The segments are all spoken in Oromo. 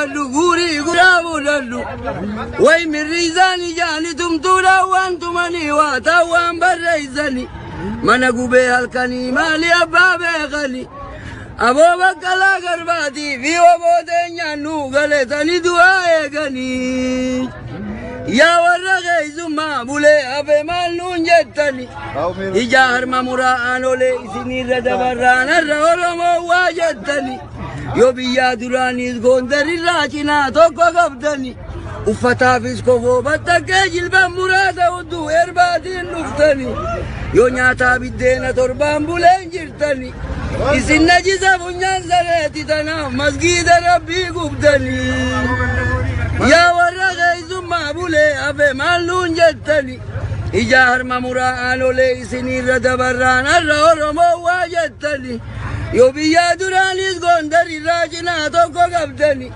فلو غوري غرابو للو وي من ريزاني جاني تمتولا وانتمني واتوان بريزاني منقو بيها الكني مالي أبابي غني أبو بكلا غرباتي في وبو دنيا نو غلتني دعاء غني يا ورغي زما بولي أبي مالون جتني إجار ممرا أنولي سني ردبران الرورمو واجتني يو بيا دراني غوندر الراجنا توكو قبدني وفتا فيسكو بطاقة جلبا مرادا ودو إربادين نفتني يو نياتا بدينا تربان بولين جرتني إسن نجزا بنيان زريتي تنام مسجد ربي قبدني يا ورغي زما بولي أبي مالون جتني إجار ممرا أنولي سني ردبران الرورمو واجتني يو بيا دراني غوندر الراجنا توكو قبدني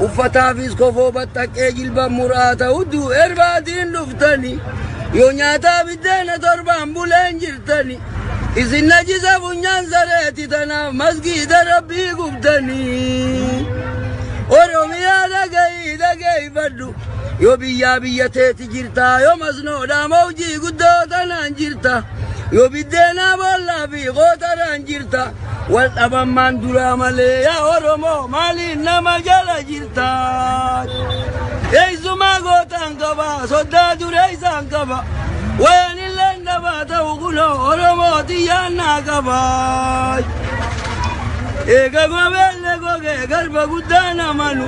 وفتا فيسكو بطاقة جلبا مرادا ودو إربادين نفتني يو نياتا بدينا تربان بولين جرتني إذن نجزا بنيان زريتي تنام مسجد ربي قبدني ورميا دقاي فدو يو بيا تيتي جرتا يو مزنودا موجي قدو تنان جرتا يو بدينا بولا في غوتران جرتا والأبان من درا مالي يا ورمو مالي نما جالا جرتا يزو ما غوتان كبا صدا دريسان كبا وين اللي نباتا وقلو ورمو تيانا كبا إيكا قبل قوكي قلبا قدانا منو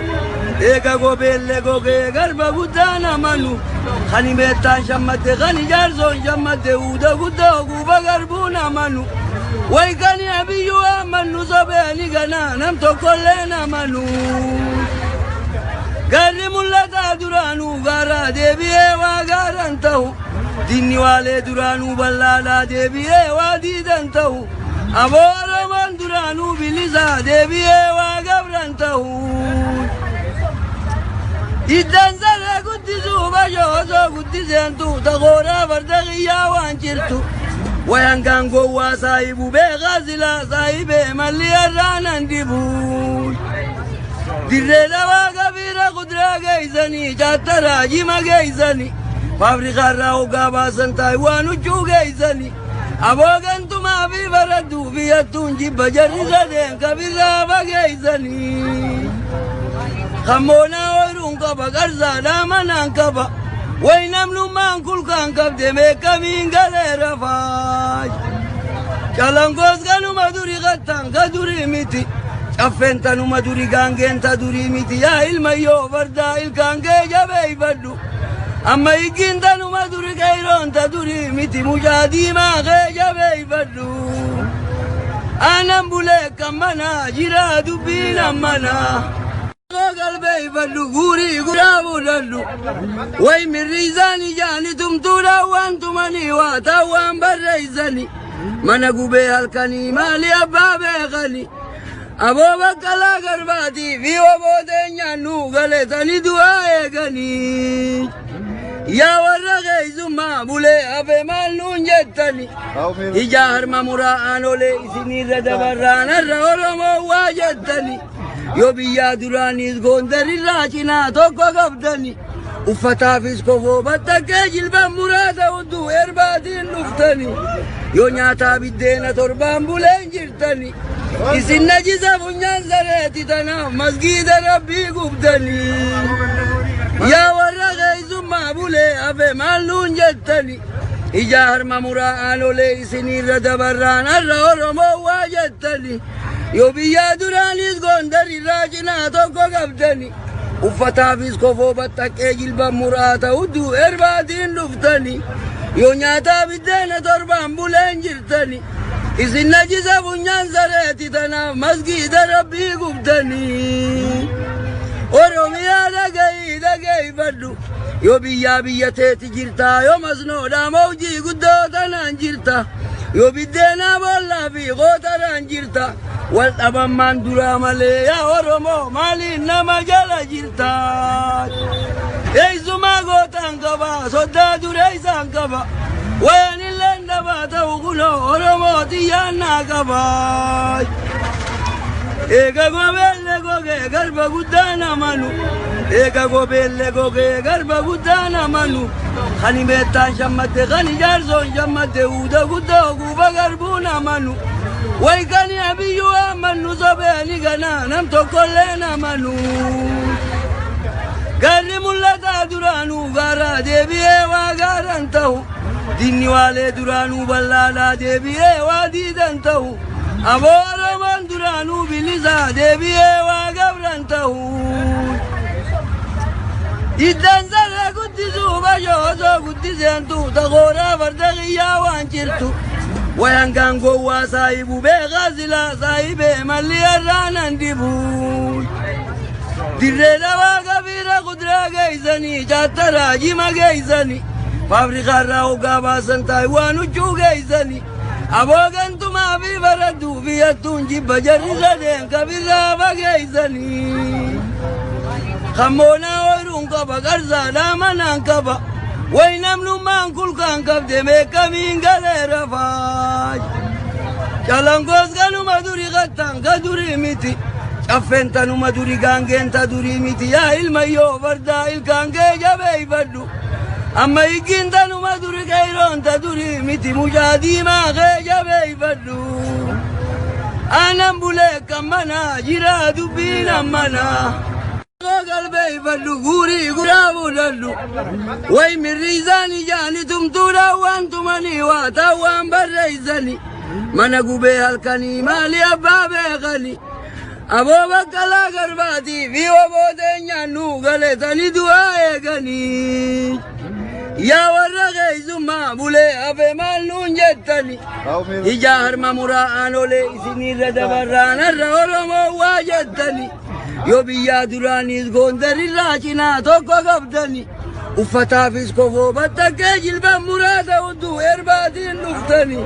إيكا قبل قوكي قلبا قدانا منو خاني بيتان شمت خاني جارزون شمت ودا قدا وقوبا قربونا منو ويكاني أبيو أمنو صبيني قنا نمتو كلنا منو قري ملتا درانو قارا ديبيه وقارنتو ديني والي درانو بلالا ديبيه وديدنتو أبو رمان درانو بلسا ديبيه وقبرنتو إدان سرى قدسو بجوزو قدسينتو تغورا فردغيا وانجرتو وين كان قوة صايبو بغازلا صايبه ملي الرانا ندبون دريلا وقبيرا قدرا قيزاني جاترا جيما قيزاني فافريقا راو قابا سنتاي وانوچو قيزاني أبوغن تما في بردو في يتون جيب جرزا دين كبيرا بقيزاني خمونا ويرون كبا قرزا دامنا كبا وينملو من كل كان كبد ميكا مين غالي رفاج كالانغوز كانوا مدوري غتان كدوري ميتي كفنتانو مدوري غانغين تدوري ميتي يا الميو فردا الكانغي جبي فدو أما يجينتانو مدوري كيرون تدوري ميتي مجادي ما غي جبي فدو أنا مبوليك كمانا جرادو بينا مانا قلبي فلو غوري غرابو للو وي من ريزاني جاني تمتولا وانتمني واتوان بريزاني منقو بيها الكني مالي أبابي غني أبو بكلا غرباتي في وبو دنيا نو غلتني دعاء غني يا ورغي زما بولي أبي مالون جتني إجار ممرا أنولي سني ردبران الرورمو واجتني يو بيا دراني غوندر الراجنا توكو قبدني وفتا فيسكو بطاقة جلبا مرادا ودو إربادين نفتني يو نياتا بدينا تربان بولين جرتني إسن نجزا بنيان زريتي تنام مسجد ربي قبدني يا ورغي زما بولي أبي مالون جتني إجار ممرا أنولي سني ردبران الرورمو واجتني يو بيا دراني غوندر الراجنا توكو قبدني وفتا فيسكو بطاقة جلبا مرادا ودو إربادين نفتني يو نياتا بدينا تربان بولين جرتني إسن نجزا بنيان زريتي تنام مسجد ربي قبدني ورميا دقاي فدو يو بيا تيتي جرتا يو مزنودا موجي قدو تنان جرتا يو بدينا بولا في غوتران جرتا والأبان من درا مالي يا ورمو مالي نما جالا جرتا يزو ما غوتان كبا صدا دريسان كبا وين اللي نباتا وقلو ورمو تيانا كبا Ega gobelle goge garba guddana manu Ega gobelle goge garba guddana manu Khani betan shammate khani jarzon shammate uda gudda guba garbuna manu Wai kani abiyu amanu sobeni gana nam tokollena manu Garri mullata duranu gara debiye wa garantahu Dinni wale duranu ballala debiye wa didantahu Abora man duranu biliza debiye wa gabrantahu Iddan zara guddisu bajozo guddisentu Tagora vardagiya wanchirtu Wayangango wa saibu be ghazila saibe mali arranan dibu Dirreda wa gabira kudra geizani Chatara jima geizani Fabrika rao gaba santai wanu chu geizani Abogan tuma fi baradu fiyatun jibba jarrisa den kabira bageizani Khamona oirun kaba garza lamanan kaba Wainamnu man kulkan kabde mekamin galera faj Chalangos ganu maduri gatan kaduri miti Affentanu maduri gangenta duri miti Ya ilmayo varda ilkange jabe ibaddu Amma igintanu maduri kaironta duri miti Mujadi ma jabe ibaddu Anam bule kamana jira dubina mana Galbe ibaddu guri gurabu dallu Wai mirizani jani tumtura wantumani watawan barreizani Mana gube halkani mali abbabe ghani Abo bakkala garbati fi wabodenya nu galetani dua egani Ya warra geizumma bule afe mal nun jettani Ija harma mura'an ole isinirra dabarran arra oromo wajettani Yo biyya duraanis gondarirra cina tokko qabdani Uffataafis kofoo battakkee jilban muraata hudduu erbaatiin dhuftani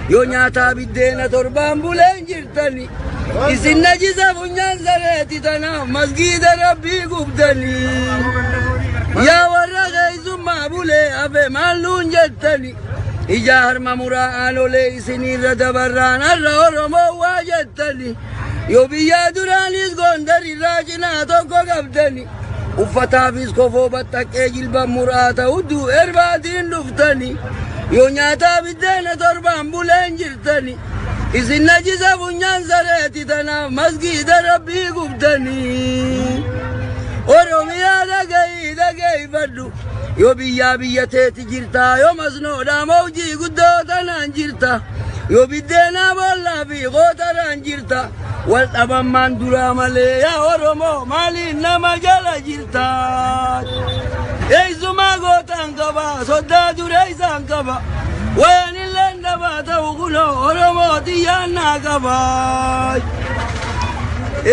Yo nyaataa biddeena torbaan buleen jirtani Isin najisa funyaan sareeti tanaaf masgiida rabbii gubdani Yaa warra geessummaa bulee hafe maal nuun jettani Ija harma muraa'aan olee isinirra dabarraan har'a Oromoo waa jettani Yo biyya duraanis gondarirraa cinaa tokko qabdani Uffataafis kofoo battakkee jilban muraata hudduu erbaatiin dhuftani Yo nyaataa biddeena torbaan buleen jirtani Isin najisa funyaan sareeti tanaaf masgiida rabbii gubdani Oromiyaa dhagayifadhu Yo biyyaa biyya teeti jirta Yo masnoodhaa mawjii guddoo tanaan jirta Yo biddeenaa boollaa fi gootaraan jirta Wal dhabammaan duraa malee yaa Oromoo maaliin nama jala jirta Eeysumaa gootaan qaba soddaa duree isaan qaba Waan illeen dhabaa ta'u kunoo Oromoo xiyyaannaa qaba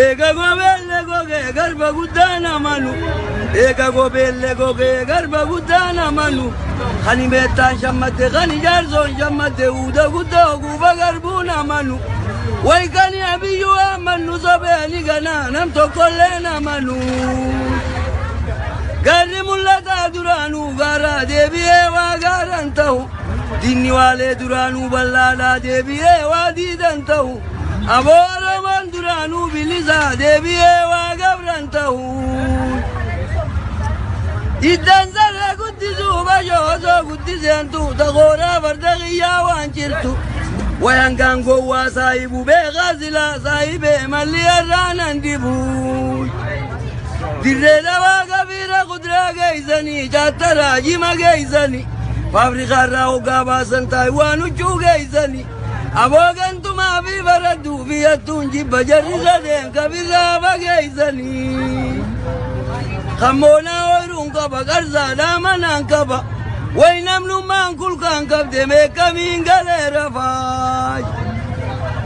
Ega gobelle goge garba guddana manu Ega gobelle goge garba guddana manu Khani betan shammate khani jarzon shammate uda gudda guba garbuna manu Wai kani abiyu amanu sobeni gana nam tokollena manu Garri mullata duranu gara debiye wa garantahu Dinni wale duranu ballala debiye wa didantahu Abora man duranu biliza debiye wa gabrantahu Iddan zara guddisu bajozo guddisentu Tagora vardagiya wanchirtu Wayangango wa saibu be ghazila saibe mali arranan dibu Dirreda wa gabira kudra geizani Chatara jima geizani Fabrika rao gaba santai wanu chu geizani Abogan tuma fi baradu fiyatun jibba jarrisa den kabira bageizani Khamona oirun kaba garza lamanan kaba Wainamnu man kulkan kabde mekamin galera faj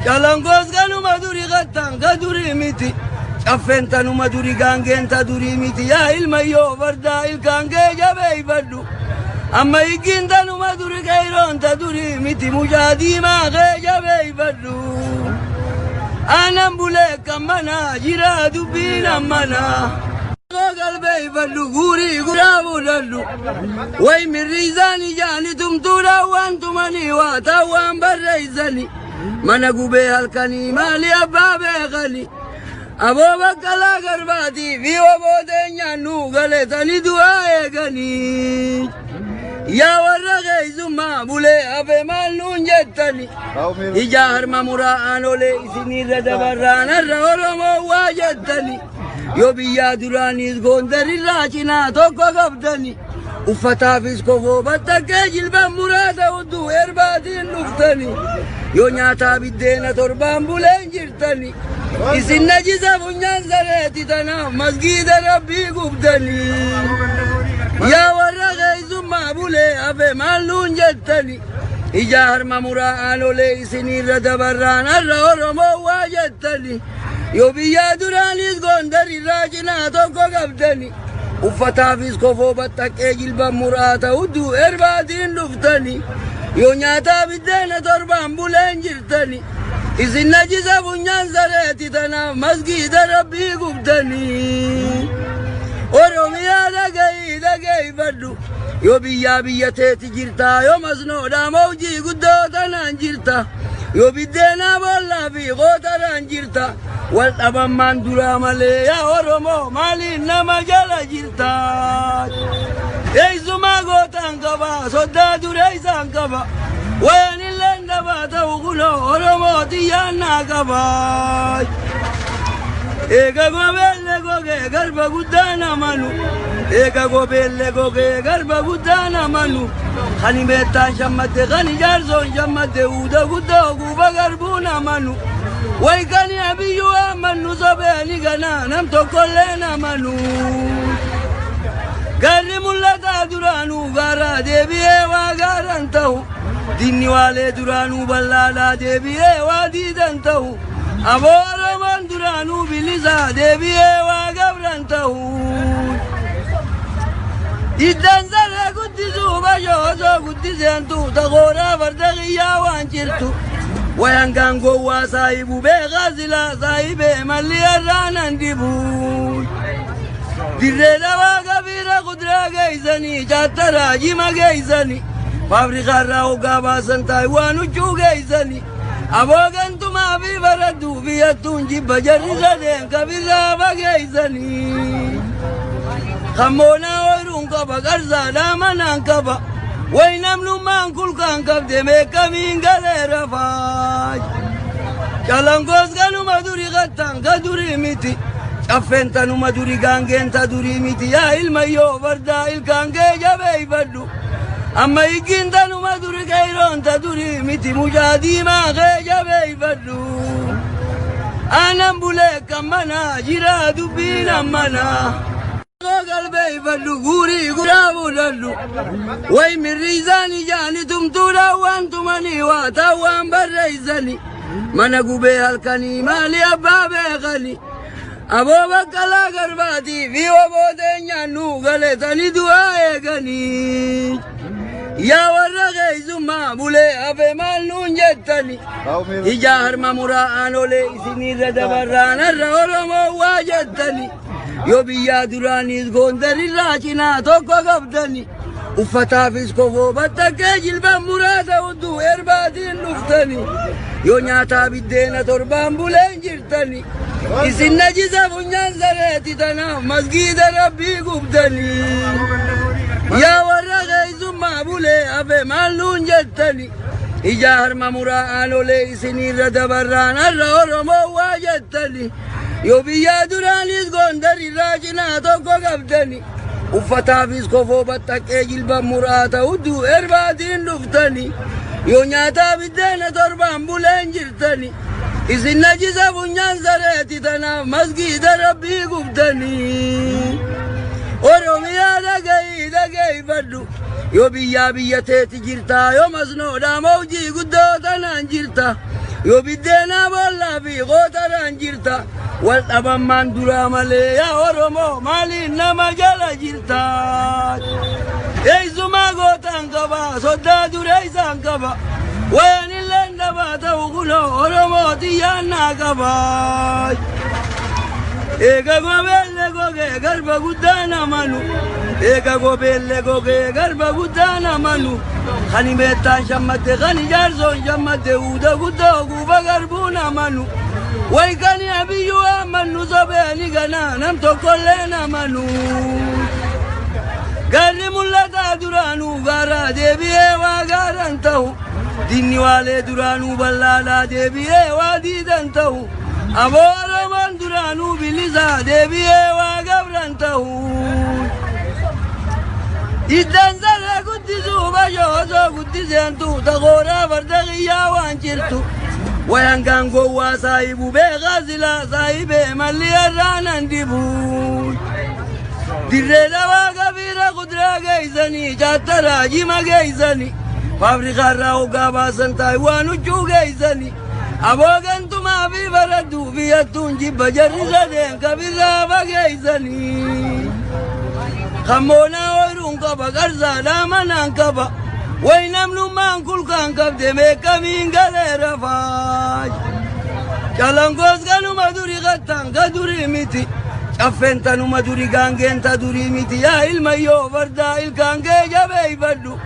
Chalangos ganu maduri gatan kaduri miti Affentanu maduri gangenta duri miti Ya ilmayo varda ilkange jabe ibaddu Amma igintanu maduri kaironta duri miti Mujadi ma jabe ibaddu Anam bule kamana jira dubbina mana Galbe ibaddu guri gurabu dallu Wai mirizani jani tumtura wantumani watawan barreizani Mana gube halkani mali abbabe ghani Abo bakkala garbati fi obooteenya nu galetani du'aa eeganii. Yaa warra keessummaa bulee hafe maal nuun jettani. Ija harma muraa'aan olee isinirra dabarraan har'a Oromoo waa jettani. Yoo biyyaa duraanis Gondarirraa cinaa tokko qabdani. Uffataafis kofoo battakkee jilban muraata hudduu erbaatiin dhuftani. Yoo nyaataa biddeena torbaan buleen jirtani. Isin najisa funyaan sareeti tanaaf masgiida rabbii gubdani. Yaa warra keessummaa bulee hafe maal nuun jettani. Ija harma muraa'aan olee isinirra dabarraan har'a Oromoo waa jettani. Yoo biyyaa duraanis Gondarirraa cinaa tokko qabdani. Uffataafis kofoo battakkee jilban muraata hudduu erbaatiin dhuftani. Yoo nyaataa biddeena torbaan buleen jirtani. Isin najisa funyaan sareeti tanaaf masgiida rabbii gubdani. Oromiyaa dhageeffadhu. Yoo biyyaa biyya teeti jirta yoo masnoodhaa mawjii guddoo tanaan jirta. Yoo biddeenaa boollaa fi qootaraan jirta. Wal dhabammaan duraa malee yaa Oromoo maaliin nama jala jirta. Eessumaa gootaan qaba soddaa duree isaan qaba. Waan illeen dabaa ta'u kunoo Oromoo xiyyaannaa qaba. Eega gobeelle gogee garba guddaan amanu. Eega gobeelle gogee garba guddaan amanu. Kan meettaan shammadde kan ijaarsoon shammadde uuda guddoo guuba garbuun amanu. Way kan abiyyuu amanu sobeeni ganaa nam tokkolleen amanu. Garri mul'ataa duraanuu gaaraa deebi'ee waa gaaraan ta'u. Dinni waalee duraanuu bal'aadhaa deebi'ee waa diidan ta'u. Aboo Oromoon duraanuu bilisaa deebi'ee waa gabran ta'u. Iddan saree guddisuu bashoo osoo guddiseentu taqooraa farda qiyyaa waan jirtu. Wayan gaangoo waa saahibu beekaa silaa saahibee malli irraanan dibu. Dirree dhabaa kabiira kuduraa geessanii chattaraa jima geessanii. Faabirikaarraa hoggaa baasan taa'e waan huccuu geessanii. Aboogantumaa fi baraduu biyyattuun jibba jarri sadeen kabirraa fageessanii. Kammoonaa ooyiruun qaba qarsaadhaa manaan qaba. Way namnummaan kulkaan qabde meeqamiin galee rafaa. Calangoos kanuma durii qattaan ka durii miti. Caffeen tanuma durii gaangeen ta durii miti. Yaa ilmayyoo fardaa ilkaan kee jabeeffadhu. Amma hiikiin tanuma durii qeeroon ta durii miti. Mucaa diimaa kee jabeeffadhu. Aanan bulee kan manaa jira dubbiin ammanaa. Galbeeffadhu guurii guraa fuudhadhu. Way mirriisaan ijaani tumtuudhaan waan tumanii waa ta'u waan barreessani. Mana gubee halkanii maali abbaa beekani. Aboo baqqalaa garbaatii fi obooteenyaan nu galetani du'aa eeganii. Yaa warra keessummaa bulee hafe maal nuun jettani. Ija harma muraa'aan olee isinirra dabarraan har'a Oromoo waa jettani. Yoo biyyaa duraanis Gondarirraa cinaa tokko qabdani. Uffataafis kofoo battakkee jilban muraata hudduu erbaatiin dhuftani. Yoo nyaataa biddeena torbaan buleen jirtani. Isin najisa funyaan sareeti tanaaf masgiida rabbii gubdani. Yaa warra keessummaa bulee hafe maal nuun jettani. Ija harma muraa'aan olee isinirra dabarraan har'a Oromoo waa jettani. Yoo biyyaa duraanis Gondarirraa cinaa tokko qabdani. Uffataafis kofoo battakkee jilban muraata hudduu erbaatiin dhuftani. Yoo nyaataa biddeena torbaan buleen jirtani. Isin najisa funyaan sareeti tanaaf masgiida rabbii gubdani. Oromiyaa dhageeffadhu. Yoo biyyaa biyya teeti jirta yoo masnoodhaa mawjii guddoo tanaan jirta. Yoo biddeenaa boollaa fi qootaraan jirta. Wal dhabammaan duraa malee yaa Oromoo maaliin nama jala jirta. Eessumaa gootaan qaba soddaa duree isaan qaba. Waan illeen dabaa ta'u kunoo Oromoo xiyyaannaa qaba. Eega gobeelle gogee garba guddaan amanu. Eega gobeelle gogee garba guddaan amanu. Kan meettaan shammadde kan ijaarsoon shammadde uuda guddoo guuba garbuun amanu. ويكني أبيو أمنو صبيني قنانم تقلنا منو قال ملتا درانو غارا ديبيه وغارنتو ديني والي درانو بلالا ديبيه وديدنتو أبو رمان درانو بلسا ديبيه وغبرنتو إدن زرع قدسو بجوزو قدسينتو تغورا فردغيا وانجرتو وينكان قوة سايبو بغازلا سايبه ملي الرانا اندبو دريدا وقفيرا قدرا قيزاني جاترا جيما قيزاني فابريقا راو قابا سنتايوانو جو قيزاني أبوغنتو ما في فردو في يتون جيب جرسا دين كبيرا بقيزاني خمونا ويرون كبا قرزا دامنا كبا وينملو من كل كان كبد ميكا من غير فاج جالانغوز كانوا مدوري غتان كدوري ميتي شفنتانو مدوري غانغين تدوري ميتي يا الميو فردا الكانغي جبي بدو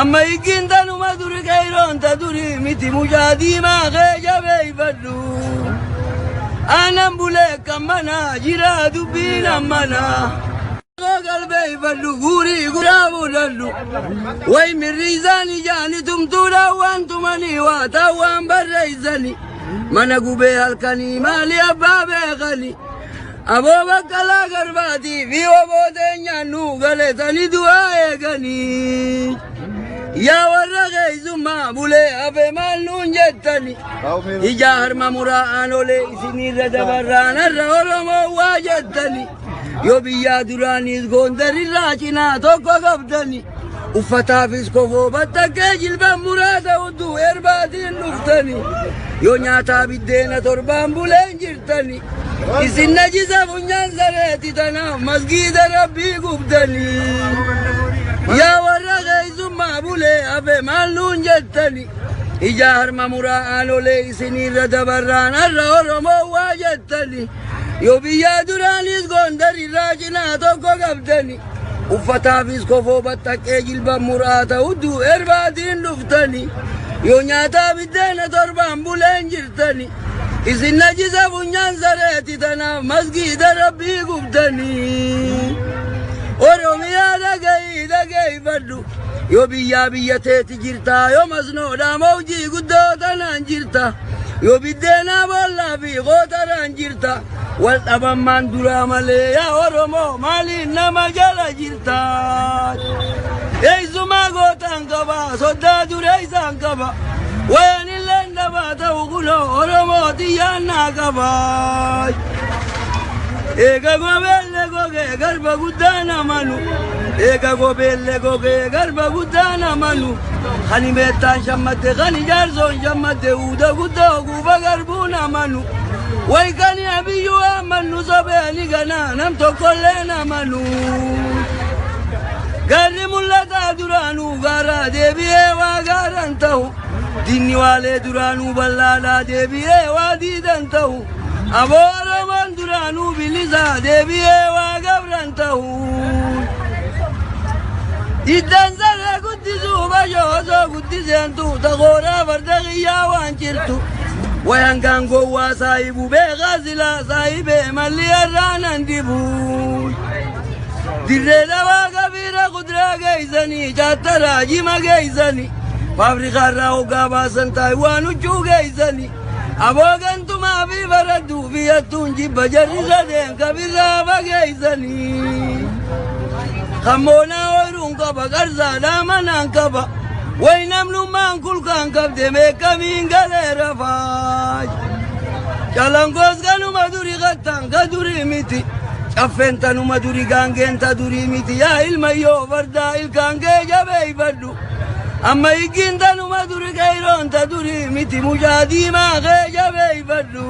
أما يجينتانو مدوري كيرون تدوري ميتي مجادي ما غي جبي بدو أنا مبولي كمانا جرا دبينا مانا قلبي فلو غوري غرابو للو وي من ريزاني جاني تمتولا وانتم اني واتوان بريزاني منقو بهالكني مالي أبابي غني أبو بكلا قرباتي في وبو دنيانو غلتني دعاي غني يا ورغي زما بولي أبي مالنون جتني إجاهر ممرآنو لي سني ردبران الرورمو واجتني يو بيا دورانيز غوندر الراجنا توكو قبدني وفتافيس كوفو بطاكي جلبا مرادا ودو إربادين نفتني يو نياتا بدينا تربان بولين جرتني إسن نجيزا فنيان زريتي تناف مسجد ربي قبدني يا ورغي زما بولي أبي مالنون جتني إجاهر ممرآنو لي سني ردبران الرورمو واجتني يو بيا دورانيز غوندر الراجنا توكو قبدني وفتافيس كوفو بطاكي جلبا مرادا ودو إربادين نفتني يو نياتا بدينا تربان بولين جرتني إسن نجيزا فنيان زريتي تناف مسجد ربي قبدني ورميا دقاي فدو يو بيا تيتي جرتا يو مزنودا موجي قدو تنان جرتا يو بدينا بولا في غوتران جرتا والأبان من درا مالي يا ورمو مالي نما جالا جرتا إيزو ما غوتان كبا صدا دريسان كبا وين اللين دبا توقلو ورمو ديانا كبا إيكا قبل goge garba gudana manu ega gobelle goge garba gudana manu khani metan shammate khani jarzon shammate uda gudda guba garbuna manu way kani abiyu amanu sabeni gana nam to kollena manu gari mullata duranu gara debiye wa garantahu dinni wale duranu ballala debiye wa didantahu أبورا من درانو بلسا ديبيه وغبرنتو إدن زرع قدسو بجوزو قدسينتو تغورا فردغيا وانجرتو وينكان قوة سايبو بغازلا سايبه ملي الرانا اندبو دريدا وقفيرا قدرا قيزاني جاترا جيما قيزاني فابريقا راو قابا سنتايوانو جو قيزاني أبوغنتو ما في فردو في يتون جيب جرسا دين كبيرا بقيزاني خمونا ويرون كبا قرزا دامنا كبا وينملو من كل كان كبد ميكا من غير فاج جالانغوز كانوا مدوري غتان كدوري ميتي شفنتانو مدوري غانغين تدوري ميتي يا الميو فردا الكانغي جبي بدو أما يجينتانو مدوري كيرون تدوري ميتي مجادي ما غي جبي بدو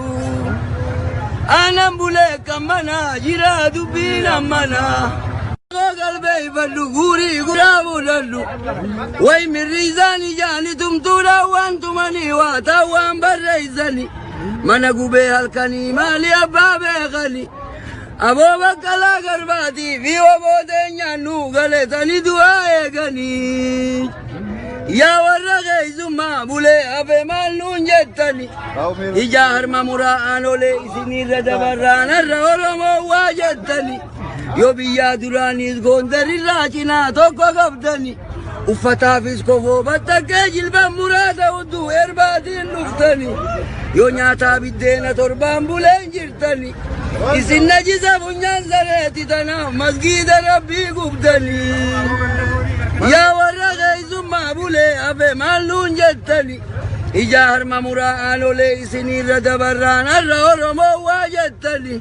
أنا مبولي كمانا جرا دبينا مانا قلبي فلو غوري غرابو للو وي من ريزاني جاني تمتولا وانتم اني واتوان بريزاني منقو بهالكني مالي أبابي غني أبو بكلا قرباتي في وبو دنيانو غلتني دعاي غني يا ورقي زما بولي أبي مالون جتني إجاهر ممران ولي سنير دبران الرورم واجتني يو بيا دراني زغندر الراجنا توكو قبدني uffata fiskofoo battakkee jilban muraata hudduu erbaatiin dhuftani yoo nyaataa biddeena torbaan buleen jirtani isin najisa funyaan sareeti tanaaf masgiida rabbii gubdani yaa warra keeysummaa bulee hafe maal nuun jettani ijaa harma muraa'aan olee isinirra dabarraan har'a oromoo waa jettani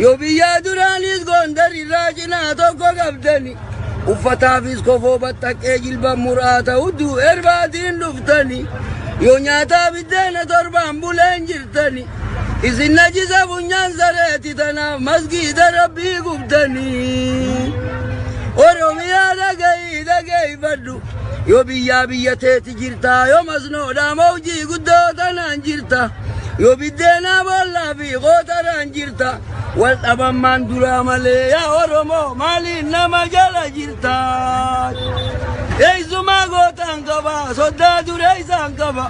yoo biyyaa duraanis gondarirraa cinaa tokko qabdani uffata fiskofoo battakkee jilban muraata hudduu erbaatiin dhuftani yoo nyaataa biddeena torbaan buleen jirtani isin najisa funyaan sareeti tanaaf masgiida rabbii gubdani oromiyaa dhageeffadhu yoo biyyaa biyya teeti jirta yoo masnoodhaa mawjii guddoo tanaan jirta yoo biddeenaa boollaa fi qootaraan jirta wal dhabammaan duraa malee yaa oromoo maaliin nama jala jirta eeysumaa gootaan qaba soddaa duree isaan qaba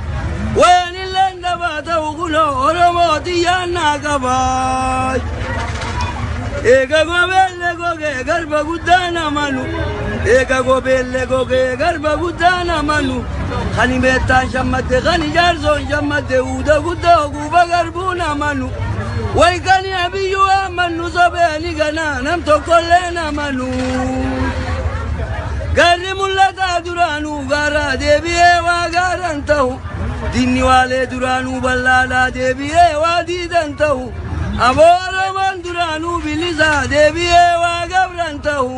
waan illeen dhabaa ta'u kunoo oromooti yaannaa qaba eega gobeelle gogee garba guddaan amanu eega gobeelle gogee garba guddaan amanu kan himeettaan shammadde kan ijaarsoon shammadde uuda guddaa guuba garbuun amanu way kan abiyyuu amanu sobeeni ganaa nam tokkolleen amanu garri mul'ataa duraanuu gaaraa deebi'ee waa gaaran ta'u dinni waalee duraanuu ballaalaa deebi'ee waa diidan ta'u aboo oromoon duraanuu bilisaa deebi'ee waa gabran ta'u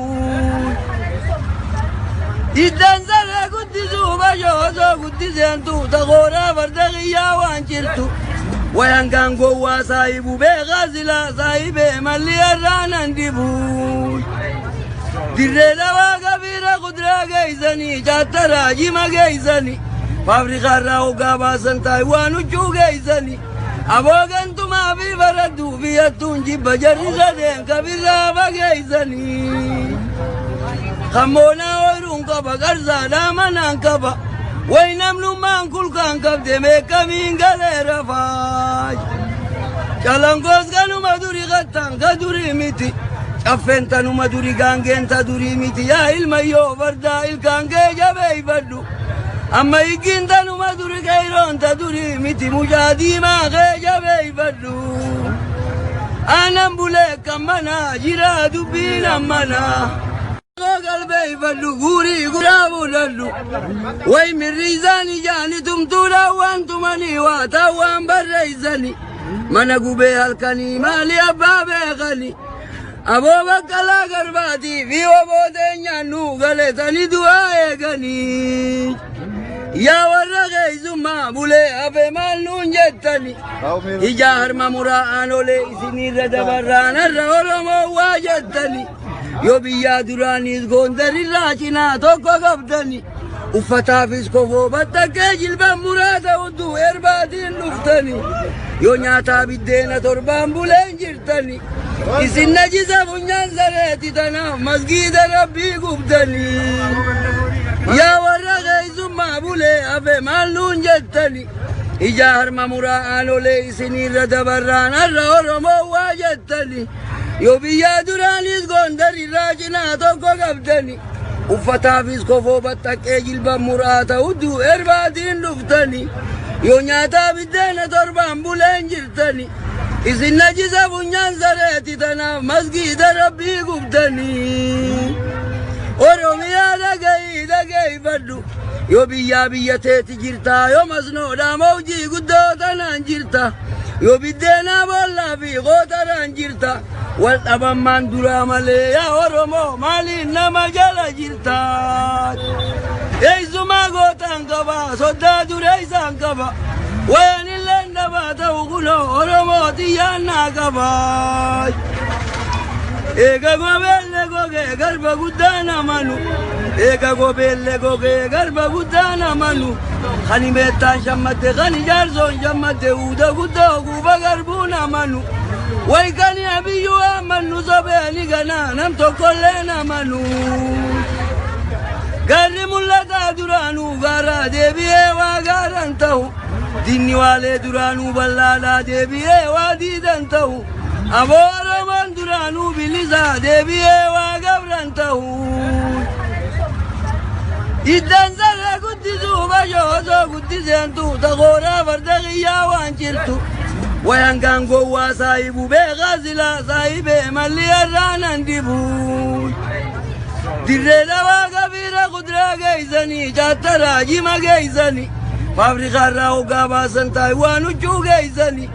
iddan saree guddisuu bashoo osoo guddiseentu taqooraa farda qiyyaa waan jirtu wayangaan gowwaa saahibu beekaa silaa saahibee malli irraanan dibu dirree dhawaa gabiira kuduraa geeysanii chaattaraa jima geeysanii faabirikaarraa hoggaa baasan taayiwaan huccuu geeysanii aboogantumaa fi baraduu biyyattuun jibba jarri sadeen kabirraa fageeysanii kammoonaa ooyiruun qaba qarsaadhaa manaan qaba way namnummaan kulkaan qabde meeqamiin galee rafaay calangoos ganuma duri qattaan ka durii miti caffeen tanuma duri gaangeen ta durii miti yaa ilmayyoo fardaa ilkaan kee jabeeyfadhu amma higgiin tanuma duri kayroon ta durii miti mucaa diimaa kee jabeeyfadhu aanan bulee kan manaa jiraa dubbiin ammanaa galbey fadhu guurii guraa buladhu way mirriisani jaani tumtuudha waan tumanii waa ta'u waan barreeysani mana gubee halkanii maali abbaa beekani aboo baqqalaa garbaatii fi obooteenya nuu galetanii du'aa eeganii yaa warra keeysummaa bulee hafe maal nuun jettani ijaa harma muraa'aan olee isinirra dabarraan har'a oromoo waa jettani yoo biyyaa duraanis gondarirraa cinaa tokko qabdani uffata fiskofoo battakkee jilban muraata hudduu erbaatiin dhuftani yoo nyaataa biddeena torbaan buleen jirtani isin najisa funyaan sareeti tanaaf masgiida rabbii gubdani yaa warra keeysummaa bulee hafe maal nuun jettani ijaa harma muraa'aan olee isinirra dabarraan har'a oromoo waa jettani yoo biyyaa duraanis gondarirraa cinaa tokko qabdani uffata fiskofoo battakkee jilban muraata hudduu erbaatiin dhuftani yoo nyaataa biddeena torbaan buleen jirtani isin najisa funyaan sareeti tanaaf masgiida rabbii gubdani oromiyaa dhageeffadhu yoo biyyaa biyya teeti jirta yoo masnoodhaa mawjii guddoo tanaan jirta yoo biddeenaa boollaa fi qootaraan jirta wal dhabammaan duraa malee yaa oromoo maaliin nama jala jirta eeysumaa gootaan qaba soddaa duree isaan qaba waan illeen dhabaa ta'u kunoo oromooti yaannaa qaba eega gobeelle gogee garba guddaan amanu eega gobeelle gogee garba guddaan amanu kan himeettaan shammadde kan ijaarsoon shammadde uuda guddaa guuba garbuun amanu way kan abiyyuu amanu sobeeni ganaa nam tokkolleen amanu Garri mul'ata duraanuu gaara deebi'ee waa gaaran ta'u. Dinni waalee duraanuu bal'aadhaa deebi'ee waa diidan ta'u. Aboo Oromoon duraanuu bilisaa deebi'ee waa gabran ta'u. Iddan sarara guddisuu bashoo osoo guddiseentu takooraa farda qiyyaa waan jirtu. Wayangaan gowwaa saahibu beekaa silaa saahibee malli irraanan dibu. Dirree dawaa gabiira kuduraa geeysanii chattaraa jima geeysanii. Faabirikaarraa hoggaa baasan Taayiwaan huccuu geeysanii.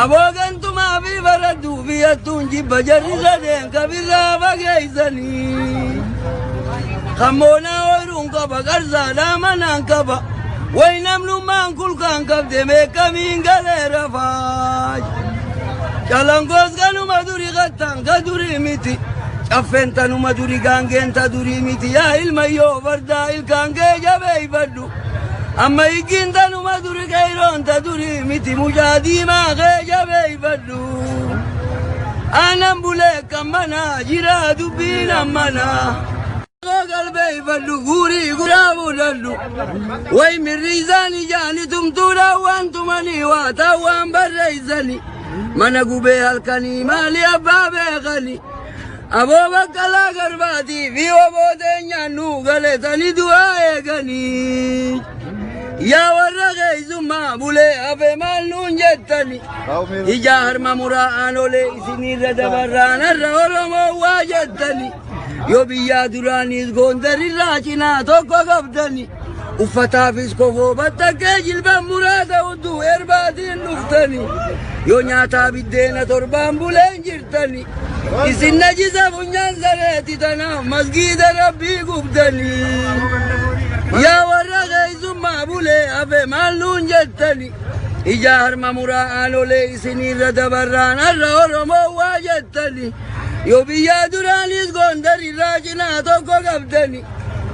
Aboo gantumaa fi baradduu biyyattuun jibba jarri sadeen kabirraa fageeysanii. Kammoonaa ooyiruun qaba qarsaadhaa manaan qaba. Way namnummaan kulkaan qabde meeqamiin galee rafaa. Calangoos ganuma durii qattaan ka durii miti. Caffeen tanuma durii gaangeen ta durii miti. Yaa ilmayyoo fardaa ilkaan kee jabeeyfadhu. Amma hiikiin tanuma durii qeyroon ta durii miti. Mucaa diimaa kee jabeeyfadhu. Aanan bulee kan manaa jiraa dubbiin ammanaa. Galbee fadhu guurii guraabuu dadhu. Way mirriisanii jaani tumtuudhaan waan tumanii waa ta'u waan barreessanii. Mana gubee halkanii maali abbaa beekanii. Aboo baqqalaa garbaatii fi obooteen nyaannuu galetanii du'aa eeganii. Yaa warra keessummaa bulee hafe maal nuun jettanii. Ijaa harma muraa aanolee isinirra dabarraan har'a Oromoo waa jettanii. Yoo biyyaa duraanis Gondarirraa cinaa tokko qabdanii. Uffataafis kofoo battakkee jilban muraa ta'utu erbaatiin dhuftanii. Yoo nyaataa biddeena torbaan buleen jirtanii. Isin najisa funyaan sareeti tanaaf masgiida rabbii gubdanii. Yaa warra keessummaa bulee hafe maal nuun jettanii. Ijaa harma muraa aanolee isinirra dabarraan har'a Oromoo waa jettanii. Yoo biyyaa duraanis Gondarirraa cinaa tokko qabdanii.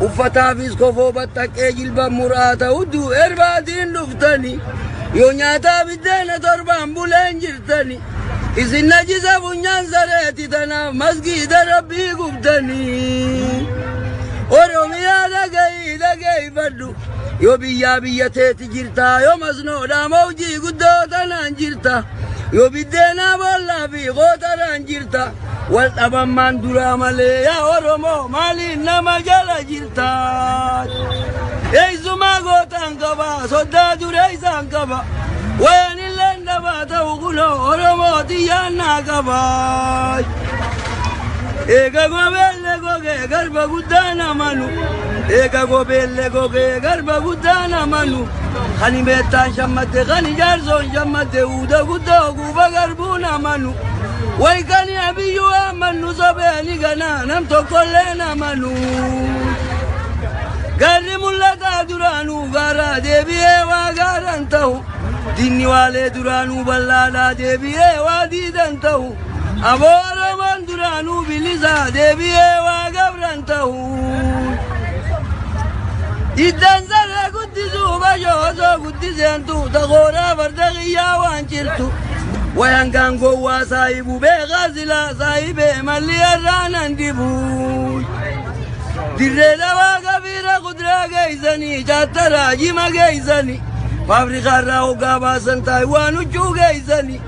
Uffataafis kofoo battakkee jilban muraa ta'utu erbaatiin dhuftanii. Yoo nyaataa biddeena torbaan buleen jirtanii. Isin najisa funyaan sareeti tanaaf masgiida rabbii gubdanii. Oromiyaa dhageeyfadhu. Yoo biyyaa biyya teeti jirta yoo masnoodhaa mawjii guddoo tanaan jirta. Yoo biddeenaa boollaa fi qootaraan jirta. Wal dhabammaan duraa malee yaa Oromoo maaliin nama jala jirta. Eessumaa gootaan qaba soddaa duree isaan qaba. Wayaan illeen dhabaa ta'u kunoo Oromoo xiyyaannaa qaba. Eega gobeelle gogee garba guddaa namanu. Eega gobeelle gogee garba guddaa namanu. Kan himeettaan shammatte kan ijaarsoon shammatte uuda guddoo guuba garbuu namanu. Way kani abiyyuu amanu sobeeni ganaa nam tokkollee namanu. Garri mul'ata duraanuu gaara deebi'ee waa gaaran ta'u. Dinni waalee duraanuu bal'aadhaa deebi'ee waa diidan ta'u. Aboo Oromoon duraanuu bilisaa deebi'ee waa gabran ta'u. Iddan sarara guddisuu bashoo osoo guddiseentu takooraa farda qiyyaa waan jirtu. Wayangaan gowwaa saahibu beekaa silaa saahibee malli irraanan dibu. Dirree dawaa gabiira kuduraa geeysanii chattaraa jima geeysanii. Faabirikaarraa hoggaa baasan Taayiwaan huccuu geeysanii.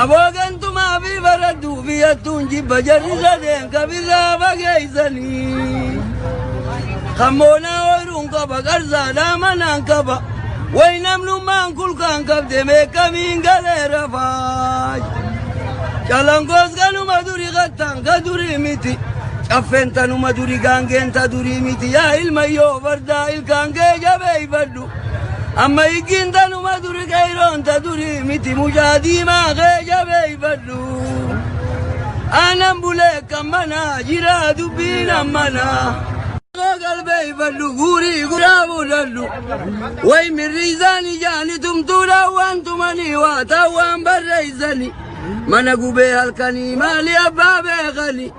Aboo gantumaa fi baradduu biyyattuun jibba jarri sadeen kabirraa fageeysanii. Kammoonaa ooyiruun qaba qarsaadhaa manaan qaba. Way namnummaan kulkaan qabde meeqamiin galee rafaa. Calangoos ganuma durii qattaan ka durii miti. Caffeen tanuma durii gaangeen ta durii miti. Yaa ilmayyoo fardaa ilkaan kee jabeeyfadhu. Amma hiikiin tanuma durii qeyroon ta durii miti. Mucaa diimaa kee jabeeyfadhu. Aanan bulee kan manaa jiraa dubbiin ammanaa. Galbee fadhu guurii guraabuu dadhu. Way mirriisanii jaani tumtuudhaan waan tumanii waa ta'u waan barreessanii. Mana gubee halkanii maali abbaa beekanii.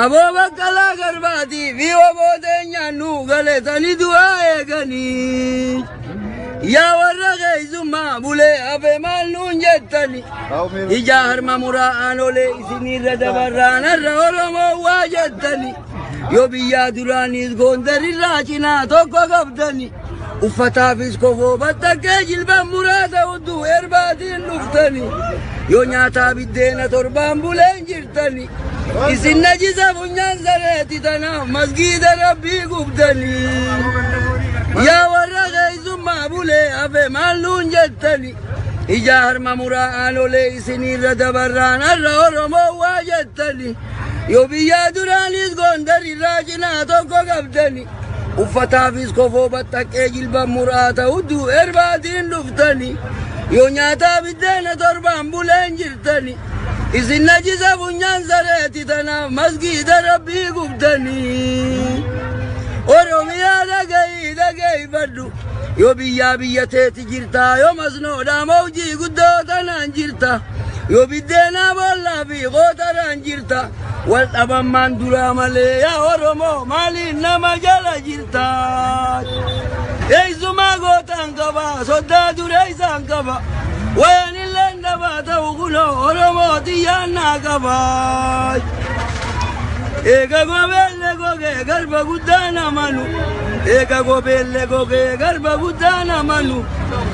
Aboo baqqalaa garbaatii fi obooteen nyaannuu galetanii du'aa eeganii. Yaa warra keessummaa bulee hafe maal nuun jettanii. Ijaa harma muraa aanolee isinirra dabarraan har'a Oromoo waa jettanii. Yo biyya duraanis Gondarirraa cinaa tokko qabdani. Uffataafis kofoo battakkee jilban muraasa hudduu erbaatiin dhuftani. Yo nyaataa biddeena torbaan buleen jirtani. Isin najisa funyaan sareeti tanaaf masgiida rabbii gubdani. Yaa warra keessummaa bulee hafe maal nuun jettani. Ija harma muraa'aan olee isinirra dabarraan har'a Oromoo waa jettani. Yo biyya duraanis Gondarirraa cinaa tokko qabdani. Uffataafis kofoo battakkee jilban muraasa hudduu erbaatiin dhuftani. Yo nyaataa biddeena torbaan buleen jirtani. Isin najisa funyaan sareeti tanaaf masgiida rabbii gubdani. Oromiyaa dhaggeeffadhu. Yo biyya teeti jirta yo masnoodhaa mawjii guddoo tanaan jirta. Yo biddeena boollaa fi qootaraan jirta. Wal dhabammaan duraa malee yaa Oromoo maaliin nama jala jirta. Eessumaa gootaan qaba soddaa duree isaan qaba. Waan illee dhabaa ta'u kunoo Oromoo xiyyaannaa qaba. Eega gobeelle gogee garba guddaa namanu. Eega gobeelle gogee garba guddaa namanu.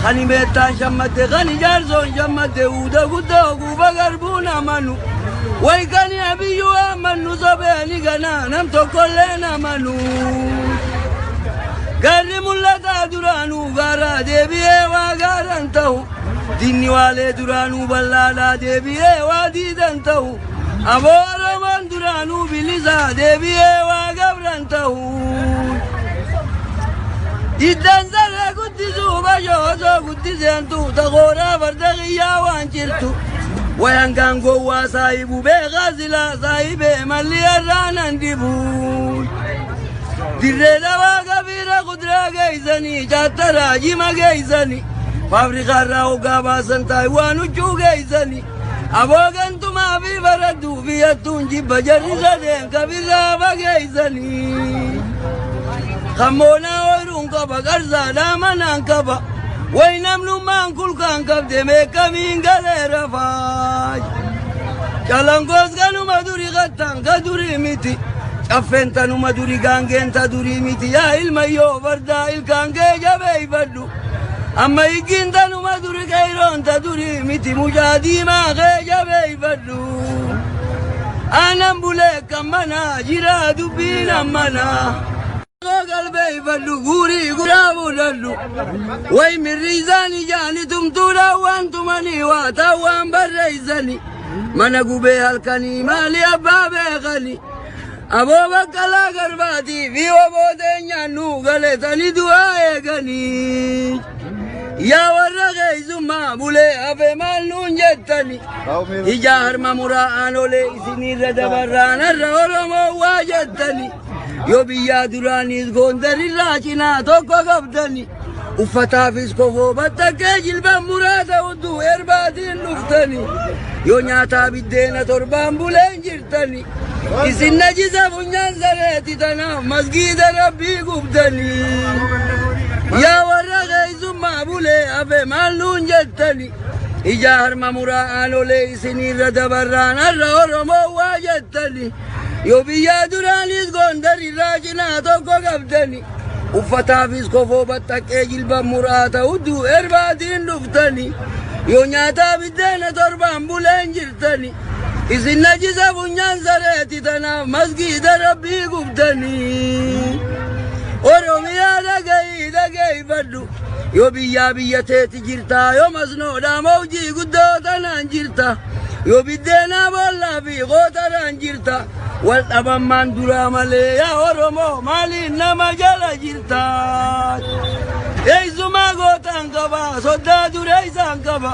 Kan beektaan shammatte kan ijaarsoon shammatte uuda guddoo guuba garbuu namanu. Way kan abiyyuu amanu sobeeni ganaa nam tokkollee namanu. Garri mul'ataa duraanuu gaaraa deebi'ee waa gaaraan ta'u. Dinni waalee duraanuu bal'aadhaa deebi'ee waa diidan ta'u. Aboo Oromoon duraanuu bilisaa deebi'ee waa gabran ta'u. Diddan saree guddisuu bashoo osoo guddiseentu taqooraa farda qiyyaa waan jirtu. Wayan gangowwaa saahibu beekaa silaa saahibee malli irraanan dibu. Dirree dawaa kabiira kuduraa geessanii chattaraa jima geessanii. Faabirikaarraa hoggaa baasan Taayiwaan huccuu geessanii. Aboogantumaa fi baraduu biyyattuun jibba jarri sadeen kabirraa fageessanii. Kammoonaa ooyiruun qaba qarsaadhaa manaan qaba. Way namnummaan kulkaan qabde meeqamiin galee rafaay. Calangoos kanuma durii qattaan ka durii miti. Caffeen tanuma durii gaangeen ta durii miti. Yaa ilmayyoo fardaa ilkaan kee jabeeffadhu. Amma hiikiin tanuma durii qeeroon ta durii miti. Mucaa diimaa kee jabeeffadhu. Aanan bulee kan manaa jiraa dubbiin ammanaa. Galbeeffadhu guurii guraa fuudhadhu. Way mirriisaan ijaani tumtuudhaan waan tumanii waa ta'uwaan barreessani. Mana gubee halkanii maali abbaa beekani. Aboo Baqqalaa Garbaatii fi obbo Teenyaan nu galetanii du'aa eeganii. Yaa warra keessummaa bulee hafe maal nuun jettani. Ija harma muraa'aan olee isinirra dabarraan har'a Oromoo waa jettani. Yo biyya duraanis Gondarirraa cinaa tokko qabdani. Uffataafis kofoo battakkee jilban muraasa hudduu erbaatiin dhuftani. Yo nyaataa biddeena torbaan buleen jirtani. Isin najisa funyaan sareeti tanaaf masgiida rabbii gubdani. Yaa warra keessummaa bulee hafe maal nuun jettani. Ija harma muraa'aan olee isinirra dabarraan har'a Oromoo waa jettani. Yo biyya duraanis Gondarirraa cinaa tokko qabdani. Uffataafis kofoo battakkee jilban muraasa hudduu erbaatiin dhuftani. Yo nyaataa biddeena torbaan buleen jirtani. Isin najisa funyaan sareeti tanaaf masgiida rabbii gubdani. Oromiyaa dhaggeeffadhu. Yo biyya teeti jirta yo masnoodhaa mawjii guddoo tanaan jirta. Yo biddeena boollaa fi qootaraan jirta. Wal dhabammaan duraa malee yaa Oromoo maaliin nama jala jirta. Eessumaa gootaan qaba soddaa duree isaan qaba.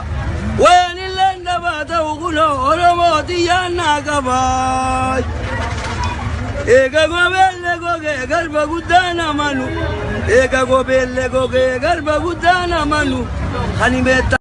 Waan illee dhabaa ta'u kunoo Oromoo xiyyaannaa qaba. Eega gobeelle gogee garba guddaa namanu. Eega gobeelle gogee garba guddaa namanu. Kan beektaa.